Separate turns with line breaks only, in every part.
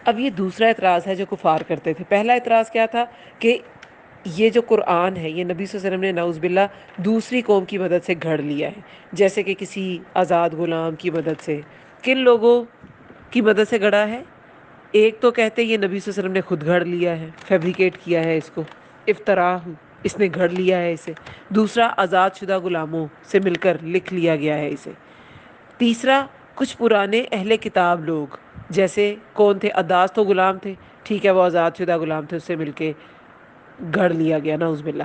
اب یہ دوسرا اعتراض ہے جو کفار کرتے تھے۔ پہلا اعتراض کیا تھا کہ یہ جو قرآن ہے یہ نبی صلی اللہ علیہ وسلم نے نعوذ باللہ دوسری قوم کی مدد سے گھڑ لیا ہے، جیسے کہ کسی آزاد غلام کی مدد سے۔ کن لوگوں کی مدد سے گھڑا ہے؟ ایک تو کہتے یہ نبی صلی اللہ علیہ وسلم نے خود گھڑ لیا ہے، فیبریکیٹ کیا ہے اس کو، افطرا، اس نے گھڑ لیا ہے اسے۔ دوسرا، آزاد شدہ غلاموں سے مل کر لکھ لیا گیا ہے اسے۔ تیسرا، کچھ پرانے اہل کتاب لوگ، جیسے کون تھے؟ عداس تو غلام تھے، ٹھیک ہے، وہ آزاد شدہ غلام تھے، اس سے مل کے گھڑ لیا گیا نعوذ باللہ۔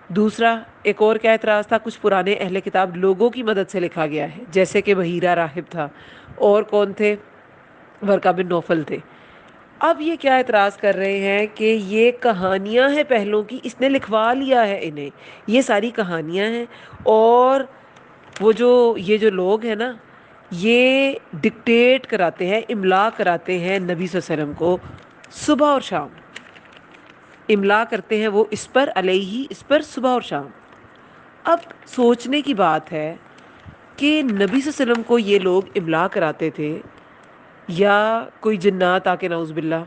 دوسرا، ایک اور کیا اعتراض تھا؟ کچھ پرانے اہل کتاب لوگوں کی مدد سے لکھا گیا ہے، جیسے کہ بحیرہ راہب تھا، اور کون تھے؟ ورقہ بن نوفل تھے۔ اب یہ کیا اعتراض کر رہے ہیں کہ یہ کہانیاں ہیں پہلوں کی، اس نے لکھوا لیا ہے انہیں، یہ ساری کہانیاں ہیں، اور وہ جو یہ جو لوگ ہیں نا، یہ ڈکٹیٹ کراتے ہیں، املا کراتے ہیں نبی صلی اللہ علیہ وسلم کو، صبح اور شام املا کرتے ہیں وہ اس پر علیہ، اس پر صبح اور شام۔ اب سوچنے کی بات ہے کہ نبی صلی اللہ علیہ وسلم کو یہ لوگ املا کراتے تھے، یا کوئی جنات آ کے نعوذ باللہ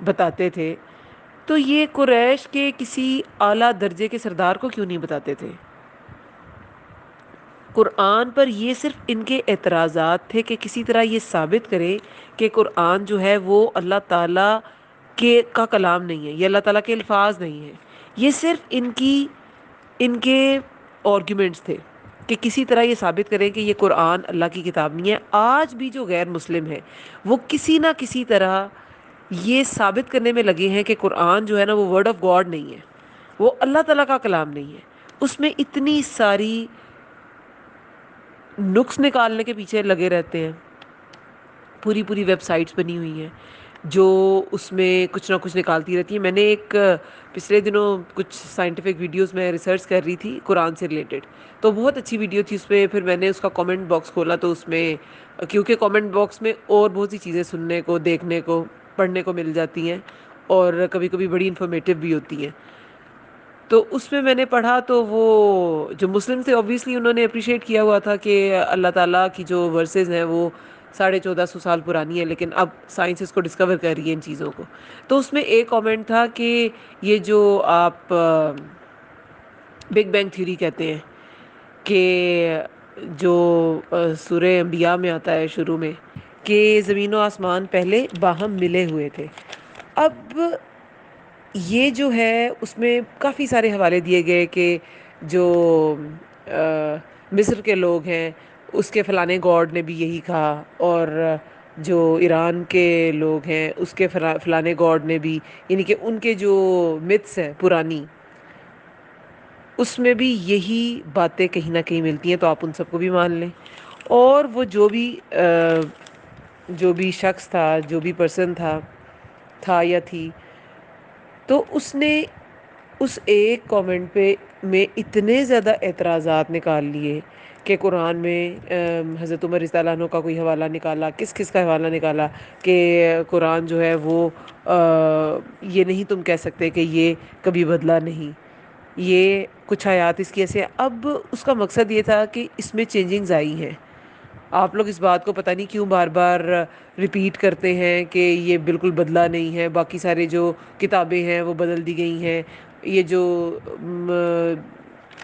بتاتے تھے، تو یہ قریش کے کسی اعلیٰ درجے کے سردار کو کیوں نہیں بتاتے تھے؟ قرآن پر یہ صرف ان کے اعتراضات تھے کہ کسی طرح یہ ثابت کرے کہ قرآن جو ہے وہ اللہ تعالیٰ کا کلام نہیں ہے، یہ اللہ تعالیٰ کے الفاظ نہیں ہیں۔ یہ صرف ان کے آرگیومنٹس تھے کہ کسی طرح یہ ثابت کریں کہ یہ قرآن اللہ کی کتاب نہیں ہے۔ آج بھی جو غیر مسلم ہیں وہ کسی نہ کسی طرح یہ ثابت کرنے میں لگے ہیں کہ قرآن جو ہے نا وہ ورڈ آف گاڈ نہیں ہے، وہ اللہ تعالیٰ کا کلام نہیں ہے۔ اس میں اتنی ساری نقص نکالنے کے پیچھے لگے رہتے ہیں، پوری پوری ویب سائٹس بنی ہوئی ہیں جو اس میں کچھ نہ کچھ نکالتی رہتی ہیں۔ میں نے ایک پچھلے دنوں کچھ سائنٹیفک ویڈیوز میں ریسرچ کر رہی تھی قرآن سے ریلیٹڈ، تو بہت اچھی ویڈیو تھی اس پہ، پھر میں نے اس کا کامنٹ باکس کھولا تو اس میں، کیونکہ کامنٹ باکس میں اور بہت سی چیزیں سننے کو، دیکھنے کو، پڑھنے کو مل جاتی ہیں، اور کبھی کبھی بڑی انفارمیٹیو بھی ہوتی ہیں، تو اس میں نے پڑھا تو وہ جو مسلم تھے اوبویسلی انہوں نے اپریشیٹ کیا ہوا تھا کہ اللہ تعالیٰ کی جو ورسز ہیں وہ 1450 سال پرانی ہے، لیکن اب سائنس اس کو ڈسکور کر رہی ہے ان چیزوں کو۔ تو اس میں ایک کامنٹ تھا کہ یہ جو آپ بگ بینگ تھیوری کہتے ہیں، کہ جو سورہ انبیاء میں آتا ہے شروع میں کہ زمین و آسمان پہلے باہم ملے ہوئے تھے۔ اب یہ جو ہے اس میں کافی سارے حوالے دیے گئے کہ جو مصر کے لوگ ہیں اس کے فلانے گاڈ نے بھی یہی کہا، اور جو ایران کے لوگ ہیں اس کے فلانے گاڈ نے بھی، یعنی کہ ان کے جو متس ہیں پرانی اس میں بھی یہی باتیں کہیں نہ کہیں ملتی ہیں، تو آپ ان سب کو بھی مان لیں۔ اور وہ جو بھی شخص تھا، جو بھی پرسن تھا یا تھی، تو اس نے اس ایک کامنٹ پہ میں اتنے زیادہ اعتراضات نکال لیے کہ قرآن میں حضرت عمر رضی اللہ عنہ کا کوئی حوالہ نکالا، کس کا حوالہ نکالا کہ قرآن جو ہے وہ یہ نہیں تم کہہ سکتے کہ یہ کبھی بدلا نہیں، یہ کچھ آیات اس کی ایسے۔ اب اس کا مقصد یہ تھا کہ اس میں چینجنگز آئی ہیں، آپ لوگ اس بات کو پتہ نہیں کیوں بار بار ریپیٹ کرتے ہیں کہ یہ بالکل بدلا نہیں ہے، باقی سارے جو کتابیں ہیں وہ بدل دی گئی ہیں، یہ جو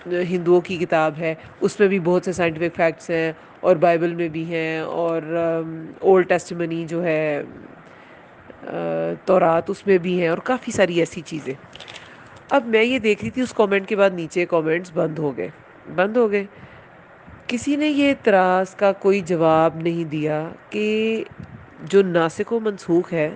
ہندوؤں کی کتاب ہے اس میں بھی بہت سے سائنٹیفک فیکٹس ہیں، اور بائبل میں بھی ہیں، اور اولڈ ٹیسٹمنی جو ہے تورات اس میں بھی ہیں، اور کافی ساری ایسی چیزیں۔ اب میں یہ دیکھ رہی تھی اس کامنٹ کے بعد نیچے کامنٹس بند ہو گئے، کسی نے یہ اعتراض کا کوئی جواب نہیں دیا کہ جو ناسخ و منسوخ ہے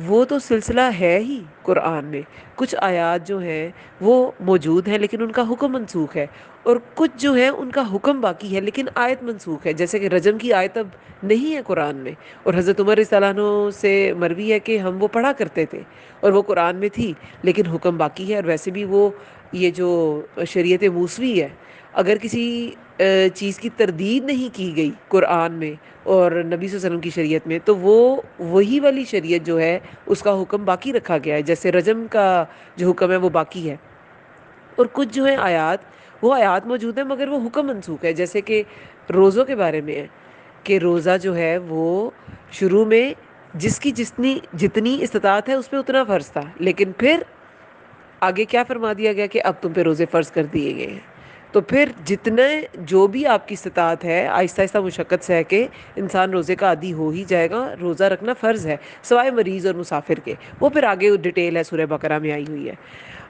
وہ تو سلسلہ ہے ہی قرآن میں، کچھ آیات جو ہیں وہ موجود ہیں لیکن ان کا حکم منسوخ ہے، اور کچھ جو ہیں ان کا حکم باقی ہے لیکن آیت منسوخ ہے، جیسے کہ رجم کی آیت اب نہیں ہے قرآن میں، اور حضرت عمر رضی اللہ عنہ سے مروی ہے کہ ہم وہ پڑھا کرتے تھے اور وہ قرآن میں تھی لیکن حکم باقی ہے۔ اور ویسے بھی وہ یہ جو شریعت موسوی ہے، اگر کسی چیز کی تردید نہیں کی گئی قرآن میں اور نبی صلی اللہ علیہ وسلم کی شریعت میں، تو وہ وہی والی شریعت جو ہے اس کا حکم باقی رکھا گیا ہے، جیسے رجم کا جو حکم ہے وہ باقی ہے، اور کچھ جو ہیں وہ آیات موجود ہیں مگر وہ حکم منسوخ ہے، جیسے کہ روزوں کے بارے میں ہے کہ روزہ جو ہے وہ شروع میں جس کی جتنی استطاعت ہے اس پہ اتنا فرض تھا، لیکن پھر آگے کیا فرما دیا گیا کہ اب تم پہ روزے فرض کر دیے گئے ہیں. تو پھر جتنے جو بھی آپ کی استطاعت ہے، آہستہ آہستہ مشقت سہ کے انسان روزے کا عادی ہو ہی جائے گا. روزہ رکھنا فرض ہے سوائے مریض اور مسافر کے، وہ پھر آگے ڈیٹیل ہے سورہ بقرہ میں آئی ہوئی ہے.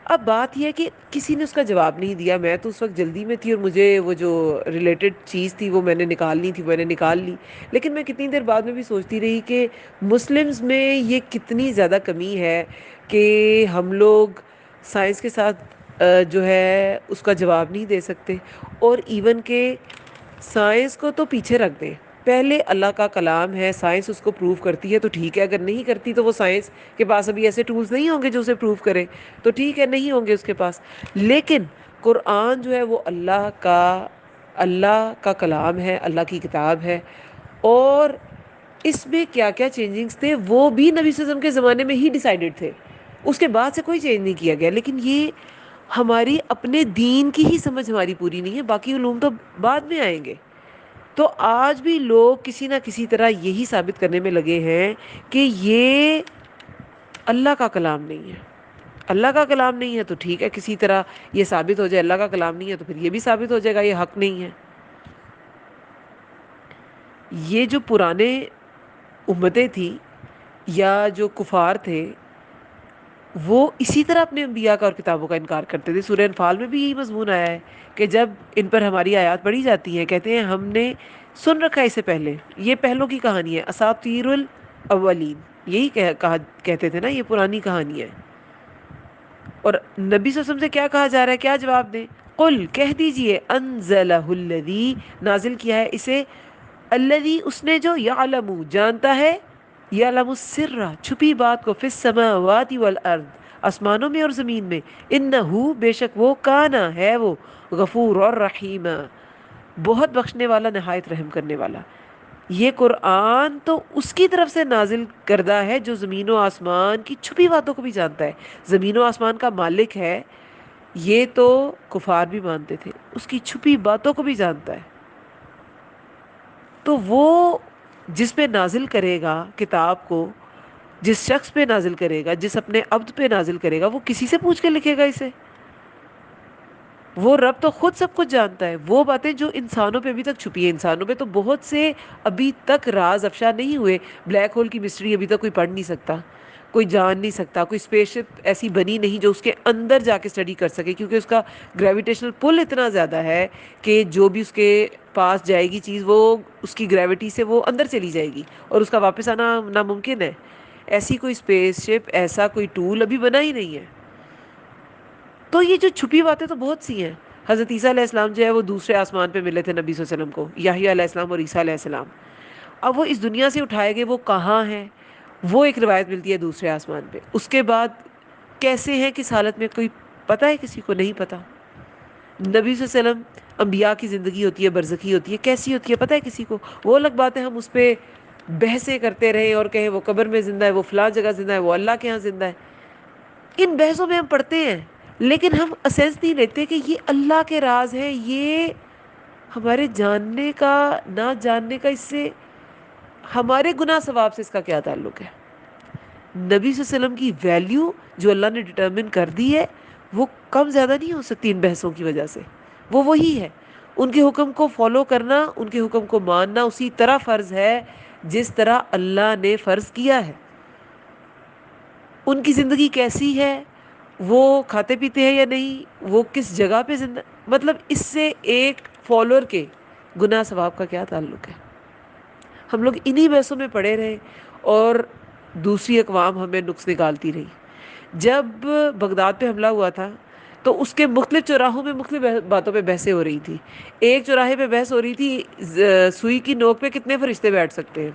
اب بات یہ ہے کہ کسی نے اس کا جواب نہیں دیا. میں تو اس وقت جلدی میں تھی اور مجھے وہ جو ریلیٹڈ چیز تھی وہ میں نے نکالنی تھی، میں نے نکال لی. لیکن میں کتنی دیر بعد میں بھی سوچتی رہی کہ مسلمز میں یہ کتنی زیادہ کمی ہے کہ ہم لوگ سائنس کے ساتھ جو ہے اس کا جواب نہیں دے سکتے. اور ایون کہ سائنس کو تو پیچھے رکھ دیں، پہلے اللہ کا کلام ہے، سائنس اس کو پروف کرتی ہے تو ٹھیک ہے، اگر نہیں کرتی تو وہ سائنس کے پاس ابھی ایسے ٹولز نہیں ہوں گے جو اسے پروف کرے، تو ٹھیک ہے، نہیں ہوں گے اس کے پاس. لیکن قرآن جو ہے وہ اللہ کا کلام ہے، اللہ کی کتاب ہے. اور اس میں کیا کیا چینجنگز تھے وہ بھی نبی صلی اللہ علیہ وسلم کے زمانے میں ہی ڈیسائیڈڈ تھے، اس کے بعد سے کوئی چینج نہیں کیا گیا. لیکن یہ ہماری اپنے دین کی ہی سمجھ ہماری پوری نہیں ہے، باقی علوم تو بعد میں آئیں گے. تو آج بھی لوگ کسی نہ کسی طرح یہی ثابت کرنے میں لگے ہیں کہ یہ اللہ کا کلام نہیں ہے. اللہ کا کلام نہیں ہے تو ٹھیک ہے، کسی طرح یہ ثابت ہو جائے اللہ کا کلام نہیں ہے تو پھر یہ بھی ثابت ہو جائے گا یہ حق نہیں ہے. یہ جو پرانے امتیں تھیں یا جو کفار تھے وہ اسی طرح اپنے انبیاء کا اور کتابوں کا انکار کرتے تھے. سورہ انفال میں بھی یہی مضمون آیا ہے کہ جب ان پر ہماری آیات پڑھی جاتی ہیں کہتے ہیں ہم نے سن رکھا ہے اس سے پہلے، یہ پہلوں کی کہانی ہے، اساطیر الاولین، یہی کہتے تھے نا، یہ پرانی کہانی ہے. اور نبی صلی اللہ علیہ وسلم سے کیا کہا جا رہا ہے، کیا جواب دیں؟ قل، کہہ دیجئے، انزلہ الذی، نازل کیا ہے اسے، الذی، اس نے جو، یعلم، جانتا ہے، یعلم السر، چھپی بات کو، فی السماوات والارض، آسمانوں میں اور زمین میں، انہو، بے شک وہ، کانا، ہے وہ، غفور اور رحیم، بہت بخشنے والا، نہایت رحم کرنے والا. یہ قرآن تو اس کی طرف سے نازل کردہ ہے جو زمین و آسمان کی چھپی باتوں کو بھی جانتا ہے. زمین و آسمان کا مالک ہے، یہ تو کفار بھی مانتے تھے، اس کی چھپی باتوں کو بھی جانتا ہے. تو وہ جس پہ نازل کرے گا کتاب کو، جس شخص پہ نازل کرے گا، جس اپنے عبد پہ نازل کرے گا، وہ کسی سے پوچھ کے لکھے گا اسے؟ وہ رب تو خود سب کچھ جانتا ہے. وہ باتیں جو انسانوں پہ ابھی تک چھپی ہیں، انسانوں پہ تو بہت سے ابھی تک راز افشا نہیں ہوئے. بلیک ہول کی مسٹری ابھی تک کوئی پڑھ نہیں سکتا، کوئی جان نہیں سکتا، کوئی اسپیس شپ ایسی بنی نہیں جو اس کے اندر جا کے اسٹڈی کر سکے، کیونکہ اس کا گریویٹیشنل پل اتنا زیادہ ہے کہ جو بھی اس کے پاس جائے گی چیز، وہ اس کی گریوٹی سے وہ اندر چلی جائے گی اور اس کا واپس آنا ناممکن ہے. ایسی کوئی اسپیس شپ، ایسا کوئی ٹول ابھی بنا ہی نہیں ہے. تو یہ جو چھپی باتیں تو بہت سی ہیں. حضرت عیسیٰ علیہ السلام جو ہے وہ دوسرے آسمان پہ ملے تھے نبی صلی اللہ علیہ وسلم کو، یحییٰ علیہ السلام اور عیسیٰ علیہ السلام. اب وہ اس دنیا سے اٹھائے گئے، وہ کہاں ہیں؟ وہ ایک روایت ملتی ہے دوسرے آسمان پہ. اس کے بعد کیسے ہیں، کس حالت میں، کوئی پتہ ہے؟ کسی کو نہیں پتہ. نبی صلی اللہ علیہ وسلم، انبیاء کی زندگی ہوتی ہے، برزخی ہوتی ہے، کیسی ہوتی ہے پتہ ہے کسی کو؟ وہ الگ بات ہے، ہم اس پہ بحثیں کرتے رہیں اور کہیں وہ قبر میں زندہ ہے، وہ فلاں جگہ زندہ ہے، وہ اللہ کے ہاں زندہ ہے. ان بحثوں میں ہم پڑھتے ہیں لیکن ہم اسینس نہیں لیتے کہ یہ اللہ کے راز ہے. یہ ہمارے جاننے کا نہ جاننے کا، اس سے ہمارے گناہ ثواب سے اس کا کیا تعلق ہے؟ نبی صلی اللہ علیہ وسلم کی ویلیو جو اللہ نے ڈٹرمن کر دی ہے وہ کم زیادہ نہیں ہو سکتی ان بحثوں کی وجہ سے. وہ وہی ہے. ان کے حکم کو فالو کرنا، ان کے حکم کو ماننا اسی طرح فرض ہے جس طرح اللہ نے فرض کیا ہے. ان کی زندگی کیسی ہے، وہ کھاتے پیتے ہیں یا نہیں، وہ کس جگہ پہ زندہ، مطلب اس سے ایک فالوور کے گناہ ثواب کا کیا تعلق ہے؟ ہم لوگ انہی بحثوں میں پڑے رہے اور دوسری اقوام ہمیں نقص نکالتی رہی. جب بغداد پہ حملہ ہوا تھا تو اس کے مختلف چوراہوں میں مختلف باتوں پہ بحثیں ہو رہی تھی. ایک چوراہے پہ بحث ہو رہی تھی سوئی کی نوک پہ کتنے فرشتے بیٹھ سکتے ہیں.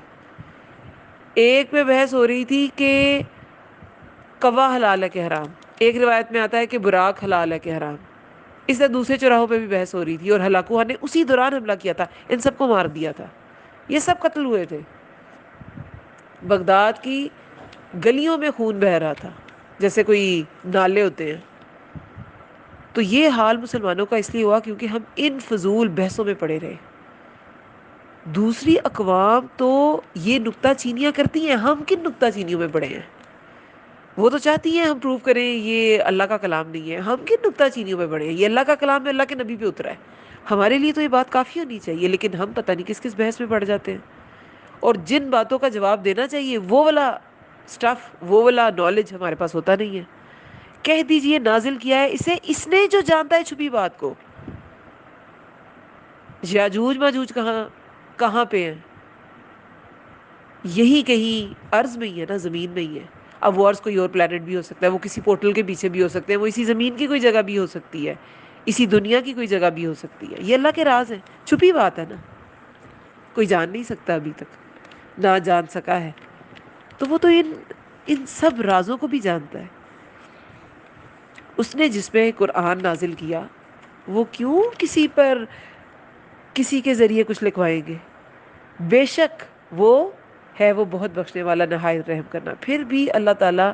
ایک پہ بحث ہو رہی تھی کہ کوا حلال ہے کہ حرام. ایک روایت میں آتا ہے کہ براق حلال ہے کہ حرام. اس طرح دوسرے چوراہوں پہ بھی بحث ہو رہی تھی اور ہلاکوہا نے اسی دوران حملہ کیا تھا، ان سب کو مار دیا تھا. یہ سب قتل ہوئے تھے. بغداد کی گلیوں میں خون بہہ رہا تھا جیسے کوئی نالے ہوتے ہیں. تو یہ حال مسلمانوں کا اس لیے ہوا کیونکہ ہم ان فضول بحثوں میں پڑے رہے. دوسری اقوام تو یہ نکتہ چینیاں کرتی ہیں، ہم کن نکتہ چینیوں میں پڑے ہیں؟ وہ تو چاہتی ہیں ہم پروف کریں یہ اللہ کا کلام نہیں ہے، ہم کن نکتہ چینیوں میں پڑے ہیں؟ یہ اللہ کا کلام ہے، اللہ کے نبی پہ اترا ہے، ہمارے لیے تو یہ بات کافی ہونی چاہیے، لیکن ہم پتہ نہیں کس کس بحث میں پڑ جاتے ہیں، اور جن باتوں کا جواب دینا چاہیے وہ والا سٹف، وہ والا نالج ہمارے پاس ہوتا نہیں ہے۔ کہہ دیجئے نازل کیا ہے اسے اس نے جو جانتا ہے چھپی بات کو۔ یاجوج ماجوج کہاں پہ ہیں؟ یہی کہیں ارض میں ہی ہے نا، زمین میں ہی ہے۔ اب وہ ارض کوئی اور پلانٹ بھی ہو سکتا ہے، وہ کسی پورٹل کے پیچھے بھی ہو سکتے ہیں، وہ اسی زمین کی کوئی جگہ بھی ہو سکتی ہے، اسی دنیا کی کوئی جگہ بھی ہو سکتی ہے۔ یہ اللہ کے راز ہے، چھپی بات ہے نا، کوئی جان نہیں سکتا، ابھی تک نہ جان سکا ہے، تو وہ تو ان سب رازوں کو بھی جانتا ہے۔ اس نے جس پہ قرآن نازل کیا وہ کیوں کسی کے ذریعے کچھ لکھوائیں گے؟ بے شک وہ ہے، وہ بہت بخشنے والا نہایت رحم کرنا۔ پھر بھی اللہ تعالیٰ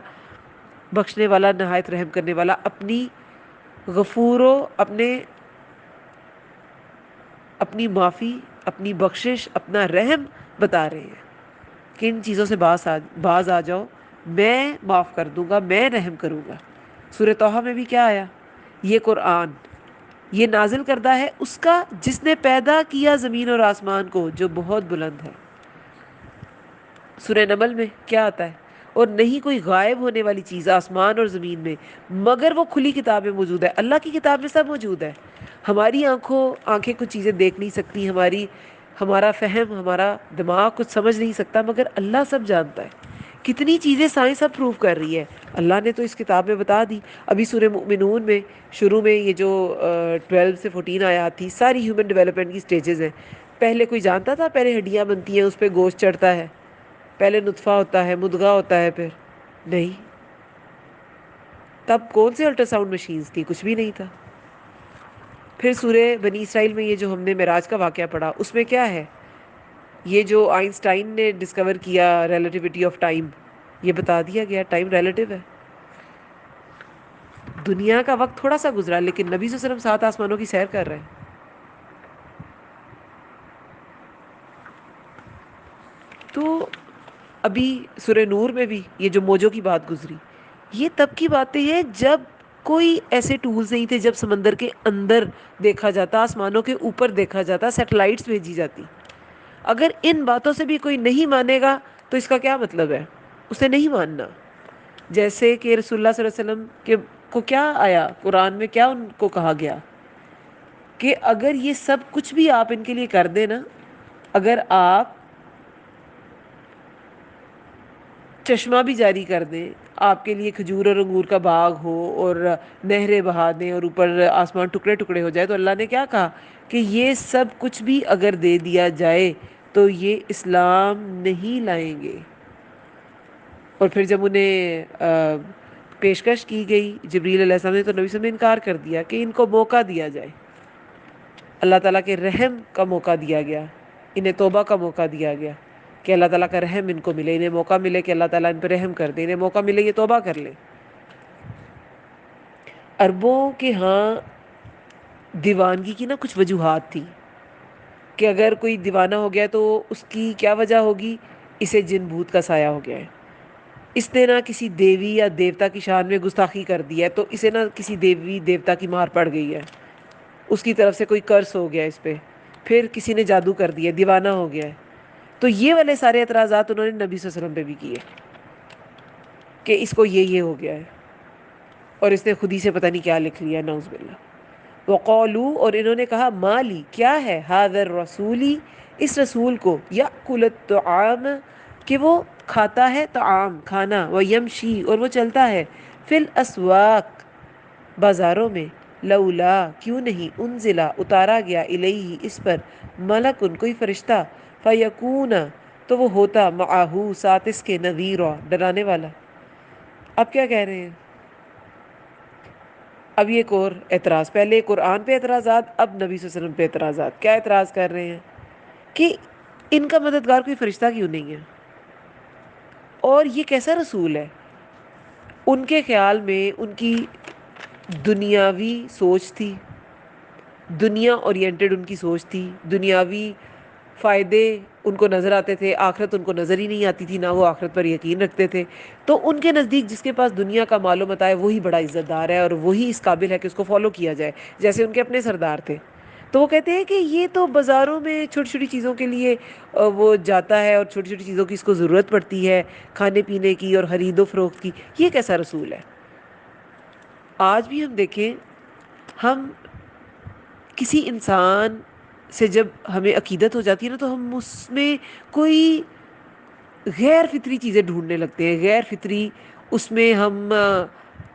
بخشنے والا نہایت رحم کرنے والا اپنی غفور و اپنی معافی، اپنی بخشش، اپنا رحم بتا رہے ہیں کہ ان چیزوں سے باز آ جاؤ، میں معاف کر دوں گا، میں رحم کروں گا۔ سورہ طہ میں بھی کیا آیا؟ یہ قرآن یہ نازل کردہ ہے اس کا جس نے پیدا کیا زمین اور آسمان کو جو بہت بلند ہے۔ سورہ نمل میں کیا آتا ہے؟ اور نہیں کوئی غائب ہونے والی چیز آسمان اور زمین میں مگر وہ کھلی کتاب میں موجود ہے۔ اللہ کی کتاب میں سب موجود ہے۔ ہماری آنکھیں کچھ چیزیں دیکھ نہیں سکتی، ہمارا فہم، ہمارا دماغ کچھ سمجھ نہیں سکتا، مگر اللہ سب جانتا ہے۔ کتنی چیزیں سائنس اب پروف کر رہی ہے، اللہ نے تو اس کتاب میں بتا دی۔ ابھی سورہ مؤمنون میں شروع میں یہ جو 12 سے 14 آیات تھی، ساری ہیومن ڈیولپمنٹ کی سٹیجز ہیں۔ پہلے کوئی جانتا تھا پہلے ہڈیاں بنتی ہیں، اس پہ گوشت چڑھتا ہے، پہلے نطفہ ہوتا ہے، مدغہ ہوتا ہے، پھر نہیں، تب کون سے الٹرا ساؤنڈ مشینز تھی؟ کچھ بھی نہیں تھا۔ پھر سورہ بنی اسرائیل میں یہ جو ہم نے معراج کا واقعہ پڑھا، اس میں کیا ہے؟ یہ جو آئنسٹائن نے ڈسکور کیا ریلیٹیوٹی آف ٹائم، یہ بتا دیا گیا ٹائم ریلیٹیو ہے۔ دنیا کا وقت تھوڑا سا گزرا، لیکن نبی صلی اللہ علیہ وسلم 7 آسمانوں کی سیر کر رہے ہیں۔ تو ابھی سورہ نور میں بھی یہ جو موجوں کی بات گزری، یہ تب کی باتیں ہیں جب کوئی ایسے ٹولز نہیں تھے، جب سمندر کے اندر دیکھا جاتا، آسمانوں کے اوپر دیکھا جاتا، سیٹلائٹس بھیجی جاتی۔ اگر ان باتوں سے بھی کوئی نہیں مانے گا تو اس کا کیا مطلب ہے؟ اسے نہیں ماننا۔ جیسے کہ رسول اللہ صلی اللہ علیہ وسلم کو کیا آیا قرآن میں، کیا ان کو کہا گیا کہ اگر یہ سب کچھ بھی آپ ان کے لیے کر دیں نا، اگر آپ چشمہ بھی جاری کر دیں، آپ کے لیے کھجور اور انگور کا باغ ہو اور نہریں بہا دیں اور اوپر آسمان ٹکڑے ٹکڑے ہو جائے، تو اللہ نے کیا کہا کہ یہ سب کچھ بھی اگر دے دیا جائے تو یہ اسلام نہیں لائیں گے۔ اور پھر جب انہیں پیشکش کی گئی جبریل علیہ السلام نے، تو نبی صلی اللہ علیہ وسلم نے انکار کر دیا کہ ان کو موقع دیا جائے، اللہ تعالیٰ کے رحم کا موقع دیا گیا، انہیں توبہ کا موقع دیا گیا کہ اللہ تعالیٰ کا رحم ان کو ملے، انہیں موقع ملے کہ اللہ تعالیٰ ان پہ رحم کر دے، انہیں موقع ملے یہ توبہ کر لیں۔ عربوں کے ہاں دیوانگی کی نا کچھ وجوہات تھی کہ اگر کوئی دیوانہ ہو گیا تو اس کی کیا وجہ ہوگی؟ اسے جن بھوت کا سایہ ہو گیا ہے، اس نے نہ کسی دیوی یا دیوتا کی شان میں گستاخی کر دی ہے تو اسے نہ کسی دیوی دیوتا کی مار پڑ گئی ہے، اس کی طرف سے کوئی قرض ہو گیا اس پہ، پھر کسی نے جادو کر دیا، دیوانہ ہو گیا ہے۔ تو یہ والے سارے اعتراضات انہوں نے نبی صلی اللہ علیہ وسلم پہ بھی کیے کہ اس کو یہ ہو گیا ہے، اور اس نے خود ہی سے پتہ نہیں کیا لکھ لیا، نعوذ باللہ۔ وقالو، اور انہوں نے کہا، مالی، کیا ہے، ھذا الرسولی، اس رسول کو، یأکل الطعام، کہ وہ کھاتا ہے طعام، کھانا، ویمشی، اور وہ چلتا ہے، فی الاسواق، بازاروں میں، لولا، کیوں نہیں، انزلا، اتارا گیا، الیہ، اس پر، ملکن، کوئی فرشتہ، فیکون، تو وہ ہوتا، معاہو، ساتھ اس کے، نذیرا، ڈرانے والا۔ اب کیا کہہ رہے ہیں؟ اب یہ ایک اور اعتراض، پہلے قرآن پہ اعتراضات، اب نبی صلی اللہ علیہ وسلم پہ اعتراضات۔ کیا اعتراض کر رہے ہیں کہ ان کا مددگار کوئی فرشتہ کیوں نہیں ہے، اور یہ کیسا رسول ہے؟ ان کے خیال میں ان کی دنیاوی سوچ تھی، دنیا اورینٹڈ ان کی سوچ تھی، دنیاوی فائدے ان کو نظر آتے تھے، آخرت ان کو نظر ہی نہیں آتی تھی، نہ وہ آخرت پر یقین رکھتے تھے. تو ان کے نزدیک جس کے پاس دنیا کا مال و متاع ہے وہی بڑا عزت دار ہے اور وہی اس قابل ہے کہ اس کو فالو کیا جائے، جیسے ان کے اپنے سردار تھے. تو وہ کہتے ہیں کہ یہ تو بازاروں میں چھوٹی چھوٹی چیزوں کے لیے وہ جاتا ہے اور چھوٹی چھوٹی چیزوں کی اس کو ضرورت پڑتی ہے، کھانے پینے کی اور خرید و فروخت کی، یہ کیسا رسول ہے؟ آج بھی ہم دیکھیں، ہم کسی انسان سے جب ہمیں عقیدت ہو جاتی ہے نا، تو ہم اس میں کوئی غیر فطری چیزیں ڈھونڈنے لگتے ہیں، غیر فطری اس میں ہم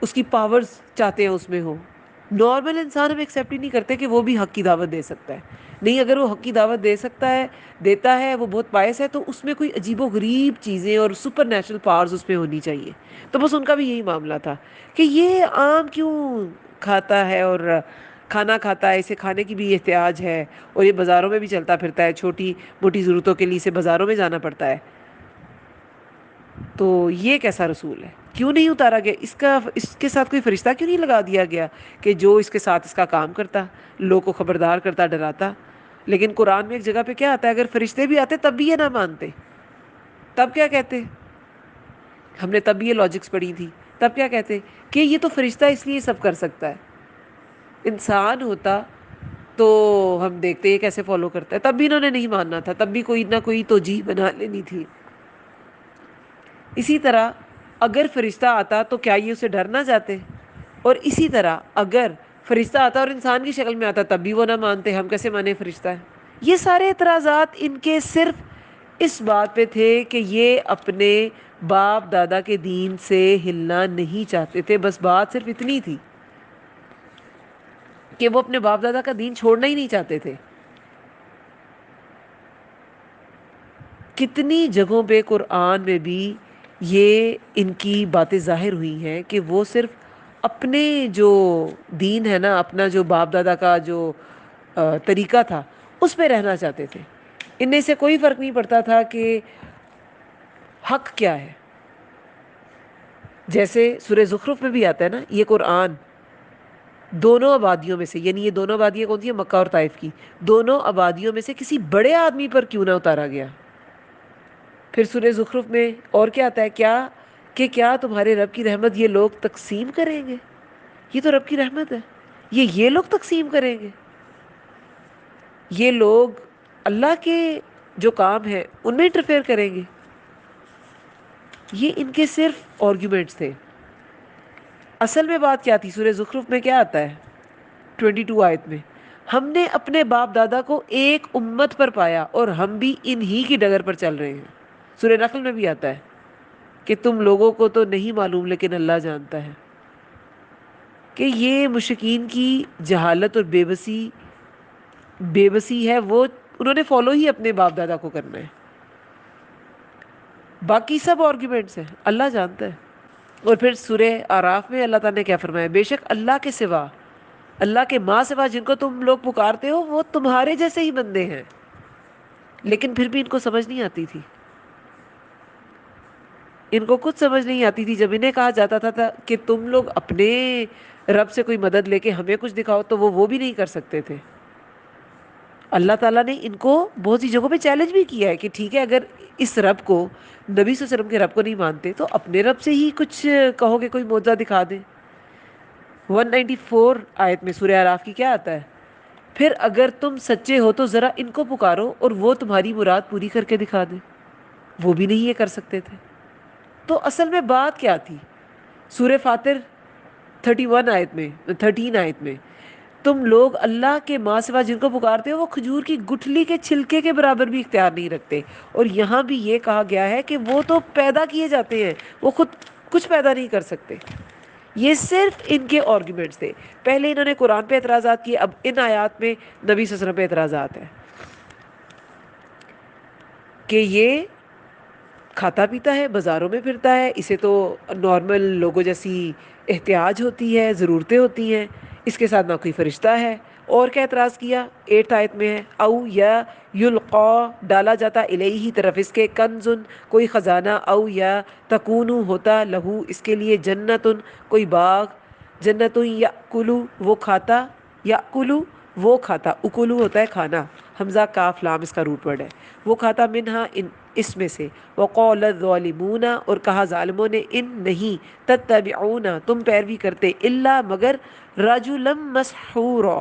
اس کی پاورز چاہتے ہیں اس میں ہو. نارمل انسان ہم ایکسیپٹ ہی نہیں کرتے کہ وہ بھی حق کی دعوت دے سکتا ہے. نہیں، اگر وہ حق کی دعوت دے سکتا ہے، دیتا ہے، وہ بہت پائس ہے، تو اس میں کوئی عجیب و غریب چیزیں اور سپر نیچرل پاورز اس میں ہونی چاہیے. تو بس ان کا بھی یہی معاملہ تھا کہ یہ عام کیوں کھاتا ہے اور کھانا کھاتا ہے، اسے کھانے کی بھی احتیاج ہے اور یہ بازاروں میں بھی چلتا پھرتا ہے، چھوٹی موٹی ضرورتوں کے لیے اسے بازاروں میں جانا پڑتا ہے. تو یہ کیسا رسول ہے؟ کیوں نہیں اتارا گیا اس کے ساتھ کوئی فرشتہ کیوں نہیں لگا دیا گیا کہ جو اس کے ساتھ اس کا کام کرتا، لوگ کو خبردار کرتا، ڈراتا؟ لیکن قرآن میں ایک جگہ پہ کیا آتا ہے، اگر فرشتے بھی آتے تب بھی یہ نہ مانتے. تب کیا کہتے؟ ہم نے تب بھی یہ لاجکس پڑھی تھی. تب کیا کہتے کہ یہ تو فرشتہ اس لیے سب کر سکتا ہے، انسان ہوتا تو ہم دیکھتے یہ کیسے فالو کرتا ہے. تب بھی انہوں نے نہیں ماننا تھا، تب بھی کوئی نہ کوئی توجیہ بنا لینی تھی. اسی طرح اگر فرشتہ آتا تو کیا یہ اسے ڈر نہ جاتے؟ اور اسی طرح اگر فرشتہ آتا اور انسان کی شکل میں آتا تب بھی وہ نہ مانتے. ہم کیسے مانے فرشتہ ہے؟ یہ سارے اعتراضات ان کے صرف اس بات پہ تھے کہ یہ اپنے باپ دادا کے دین سے ہلنا نہیں چاہتے تھے. بس بات صرف اتنی تھی کہ وہ اپنے باپ دادا کا دین چھوڑنا ہی نہیں چاہتے تھے. کتنی جگہوں پہ قرآن میں بھی یہ ان کی باتیں ظاہر ہوئی ہیں کہ وہ صرف اپنے جو دین ہے نا، اپنا جو باپ دادا کا جو طریقہ تھا اس پہ رہنا چاہتے تھے. انہیں سے کوئی فرق نہیں پڑتا تھا کہ حق کیا ہے. جیسے سورہ زخرف میں بھی آتا ہے نا، یہ قرآن دونوں آبادیوں میں سے، یعنی یہ دونوں آبادیاں کون سی ہیں؟ مکہ اور طائف کی. دونوں آبادیوں میں سے کسی بڑے آدمی پر کیوں نہ اتارا گیا. پھر سورہ زخرف میں اور کیا آتا ہے، کیا تمہارے رب کی رحمت یہ لوگ تقسیم کریں گے؟ یہ تو رب کی رحمت ہے، یہ لوگ تقسیم کریں گے؟ یہ لوگ اللہ کے جو کام ہے ان میں انٹرفیئر کریں گے؟ یہ ان کے صرف آرگیومنٹس تھے. اصل میں بات کیا تھی؟ سورہ زخرف میں کیا آتا ہے 22 آیت میں، ہم نے اپنے باپ دادا کو ایک امت پر پایا اور ہم بھی انہی کی ڈگر پر چل رہے ہیں. سورہ نحل میں بھی آتا ہے کہ تم لوگوں کو تو نہیں معلوم لیکن اللہ جانتا ہے. کہ یہ مشرکین کی جہالت اور بے بسی ہے، وہ انہوں نے فالو ہی اپنے باپ دادا کو کرنا ہے. باقی سب آرگیومنٹس ہیں، اللہ جانتا ہے. اور پھر سورہ اعراف میں اللہ تعالیٰ نے کیا فرمایا؟ بے شک اللہ کے سوا، اللہ کے ماں سوا جن کو تم لوگ پکارتے ہو وہ تمہارے جیسے ہی بندے ہیں. لیکن پھر بھی ان کو سمجھ نہیں آتی تھی، ان کو کچھ سمجھ نہیں آتی تھی. جب انہیں کہا جاتا تھا کہ تم لوگ اپنے رب سے کوئی مدد لے کے ہمیں کچھ دکھاؤ، تو وہ بھی نہیں کر سکتے تھے. اللہ تعالیٰ نے ان کو بہت سی جگہوں پہ چیلنج بھی کیا ہے کہ ٹھیک ہے، اگر اس رب کو، نبی صلی اللہ علیہ وسلم کے رب کو نہیں مانتے تو اپنے رب سے ہی کچھ کہو گے، کوئی معجزہ دکھا دیں. 194 آیت میں سورہ اعراف کی کیا آتا ہے؟ پھر اگر تم سچے ہو تو ذرا ان کو پکارو اور وہ تمہاری مراد پوری کر کے دکھا دیں. وہ بھی نہیں یہ کر سکتے تھے. تو اصل میں بات کیا تھی؟ سورہ فاطر 13 آیت میں تم لوگ اللہ کے ماں سوا جن کو پکارتے ہو وہ کھجور کی گٹھلی کے چھلکے کے برابر بھی اختیار نہیں رکھتے. اور یہاں بھی یہ کہا گیا ہے کہ وہ تو پیدا کیے جاتے ہیں، وہ خود کچھ پیدا نہیں کر سکتے. یہ صرف ان کے آرگیومنٹس تھے. پہلے انہوں نے قرآن پہ اعتراضات کیے، اب ان آیات میں نبی صلی اللہ علیہ وسلم پہ اعتراضات ہیں کہ یہ کھاتا پیتا ہے، بازاروں میں پھرتا ہے، اسے تو نارمل لوگوں جیسی احتیاج ہوتی ہے، ضرورتیں ہوتی ہیں، اس کے ساتھ نہ کوئی فرشتہ ہے. اور کیا اعتراض کیا؟ 8 آیت میں ہے، او یا یلقا ڈالا جاتا الیہ طرف اس کے، کنزن کوئی خزانہ، او یا تکونو ہوتا لہو اس کے لیے، جنتن کوئی باغ، جنتن یاکلو وہ کھاتا، یاکلو وہ کھاتا، اکلو ہوتا ہے کھانا، حمزہ کاف لام اس کا روٹ ورڈ ہے، وہ کھاتا منہا اس میں سے، وقول الظالمون اور کہا ظالموں نے، ان نہیں، تتبعون تم پیروی کرتے، الا مگر رجلا مسحورا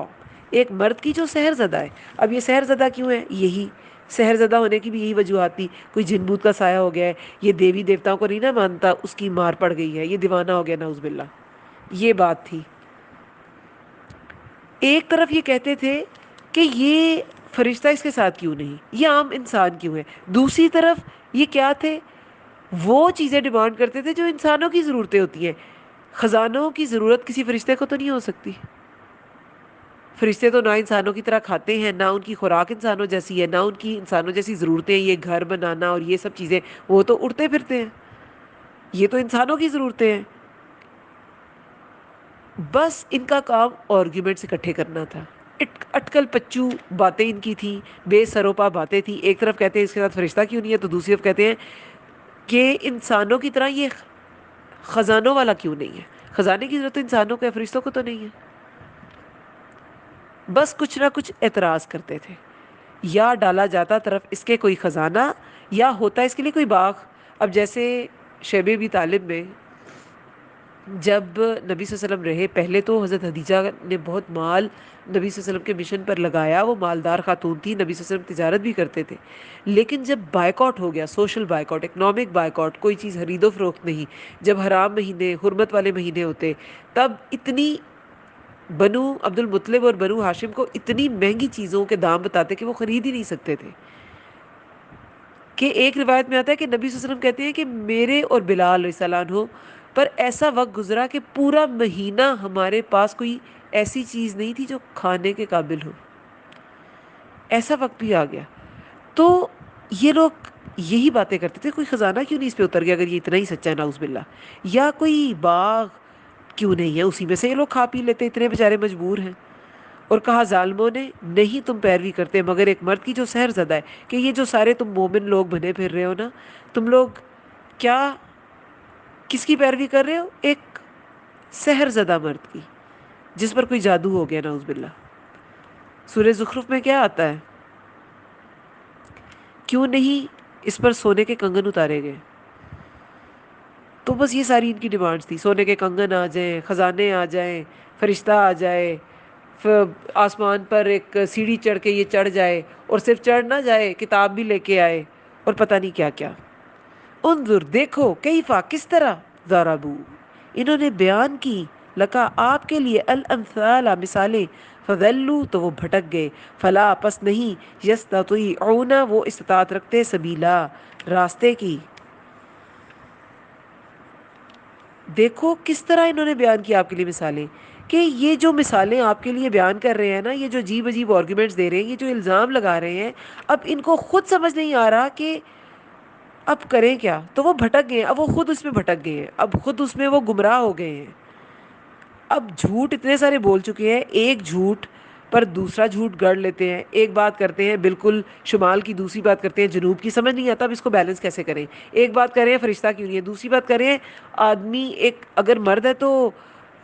ایک مرد کی جو سحر زدہ ہے۔ اب یہ سحر زدہ کیوں ہے؟ یہی سحر زدہ ہونے کی بھی یہی وجوہات تھی، کوئی جن بوت کا سایہ ہو گیا ہے، یہ دیوی دیوتاؤں کو نہیں نہ مانتا، اس کی مار پڑ گئی ہے، یہ دیوانہ ہو گیا نعوذ باللہ، یہ بات تھی۔ ایک طرف یہ کہتے تھے کہ یہ فرشتہ اس کے ساتھ کیوں نہیں، یہ عام انسان کیوں ہے، دوسری طرف یہ کیا تھے، وہ چیزیں ڈیمانڈ کرتے تھے جو انسانوں کی ضرورتیں ہوتی ہیں۔ خزانوں کی ضرورت کسی فرشتے کو تو نہیں ہو سکتی، فرشتے تو نہ انسانوں کی طرح کھاتے ہیں، نہ ان کی خوراک انسانوں جیسی ہے، نہ ان کی انسانوں جیسی ضرورتیں ہیں، یہ گھر بنانا اور یہ سب چیزیں، وہ تو اڑتے پھرتے ہیں، یہ تو انسانوں کی ضرورتیں ہیں۔ بس ان کا کام آرگیومنٹس اکٹھے کرنا تھا، اٹکل پچو باتیں ان کی تھیں، بے سروپا باتیں تھیں۔ ایک طرف کہتے ہیں اس کے ساتھ فرشتہ کیوں نہیں ہے، تو دوسری طرف کہتے ہیں کہ انسانوں کی طرح یہ خزانوں والا کیوں نہیں ہے، خزانے کی ضرورت تو انسانوں کو ہے، فرشتوں کو تو نہیں ہے۔ بس کچھ نہ کچھ اعتراض کرتے تھے، یا ڈالا جاتا طرف اس کے کوئی خزانہ، یا ہوتا اس کے لیے کوئی باغ۔ اب جیسے شیب ابی طالب میں جب نبی صلی اللہ علیہ وسلم رہے، پہلے تو حضرت خدیجہ نے بہت مال نبی صلی اللہ علیہ وسلم کے مشن پر لگایا، وہ مالدار خاتون تھی، نبی صلی اللہ علیہ وسلم تجارت بھی کرتے تھے، لیکن جب بائیکاٹ ہو گیا، سوشل بائیکاٹ، اکنامک بائیکاٹ، کوئی چیز خرید و فروخت نہیں، جب حرام مہینے، حرمت والے مہینے ہوتے، تب اتنی بنو عبد المطلب اور بنو ہاشم کو اتنی مہنگی چیزوں کے دام بتاتے کہ وہ خرید ہی نہیں سکتے تھے، کہ ایک روایت میں آتا ہے کہ نبی صلی اللہ علیہ وسلم کہتے ہیں کہ میرے اور بلال رضی اللہ عنہ پر ایسا وقت گزرا کہ پورا مہینہ ہمارے پاس کوئی ایسی چیز نہیں تھی جو کھانے کے قابل ہو، ایسا وقت بھی آ گیا۔ تو یہ لوگ یہی باتیں کرتے تھے، کوئی خزانہ کیوں نہیں اس پہ اتر گیا اگر یہ اتنا ہی سچا ہے نعوذ باللہ، یا کوئی باغ کیوں نہیں ہے، اسی میں سے یہ لوگ کھا پی لیتے، اتنے بیچارے مجبور ہیں۔ اور کہا ظالموں نے، نہیں تم پیروی کرتے مگر ایک مرد کی جو سحر زدہ ہے، کہ یہ جو سارے تم مومن لوگ بنے پھر رہے ہو نا، تم لوگ کیا کس کی پیروی کر رہے ہو؟ ایک سحر زدہ مرد کی، جس پر کوئی جادو ہو گیا نعوذ باللہ۔ سورہ زخرف میں کیا آتا ہے، کیوں نہیں اس پر سونے کے کنگن اتارے گئے؟ تو بس یہ ساری ان کی ڈیمانڈز تھی، سونے کے کنگن آ جائیں، خزانے آ جائیں، فرشتہ آ جائے، آسمان پر ایک سیڑھی چڑھ کے یہ چڑھ جائے، اور صرف چڑھ نہ جائے، کتاب بھی لے کے آئے، اور پتہ نہیں کیا کیا۔ انظر دیکھو، کیفا کس طرح، ضربو انہوں نے بیان کی، لکا آپ کے لیے، الامثال مثالیں، فضلوا تو وہ بھٹک گئے، فلا پس نہیں، یستطیعون وہ استطاعت رکھتے، سبیلا راستے کی۔ دیکھو کس طرح انہوں نے بیان کیا آپ کے لیے مثالیں، کہ یہ جو مثالیں آپ کے لیے بیان کر رہے ہیں نا، یہ جو عجیب عجیب آرگیومنٹس دے رہے ہیں، یہ جو الزام لگا رہے ہیں، اب ان کو خود سمجھ نہیں آ رہا کہ اب کریں کیا، تو وہ بھٹک گئے ہیں، اب وہ خود اس میں بھٹک گئے ہیں، اب خود اس میں وہ گمراہ ہو گئے ہیں۔ اب جھوٹ اتنے سارے بول چکے ہیں، ایک جھوٹ پر دوسرا جھوٹ گڑ لیتے ہیں، ایک بات کرتے ہیں بالکل شمال کی، دوسری بات کرتے ہیں جنوب کی، سمجھ نہیں آتا اب اس کو بیلنس کیسے کریں۔ ایک بات کر رہے ہیں فرشتہ کیوں نہیں ہے، دوسری بات کر رہے ہیں آدمی ایک اگر مرد ہے تو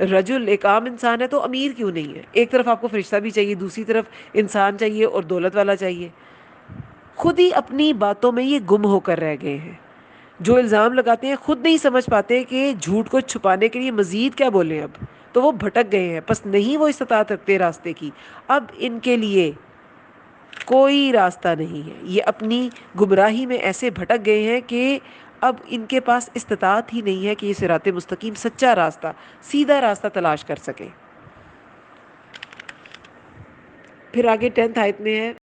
رجل ایک عام انسان ہے تو امیر کیوں نہیں ہے۔ ایک طرف آپ کو فرشتہ بھی چاہیے، دوسری طرف انسان چاہیے اور دولت والا چاہیے۔ خود ہی اپنی باتوں میں یہ گم ہو کر رہ گئے ہیں، جو الزام لگاتے ہیں خود نہیں سمجھ پاتے کہ جھوٹ کو چھپانے کے لیے مزید کیا بولیں، اب تو وہ بھٹک گئے ہیں، پس نہیں وہ استطاعت رکھتے راستے کی، اب ان کے لیے کوئی راستہ نہیں ہے، یہ اپنی گمراہی میں ایسے بھٹک گئے ہیں کہ اب ان کے پاس استطاعت ہی نہیں ہے کہ یہ صراط مستقیم سچا راستہ، سیدھا راستہ تلاش کر سکیں۔ پھر آگے 10th آیت میں ہے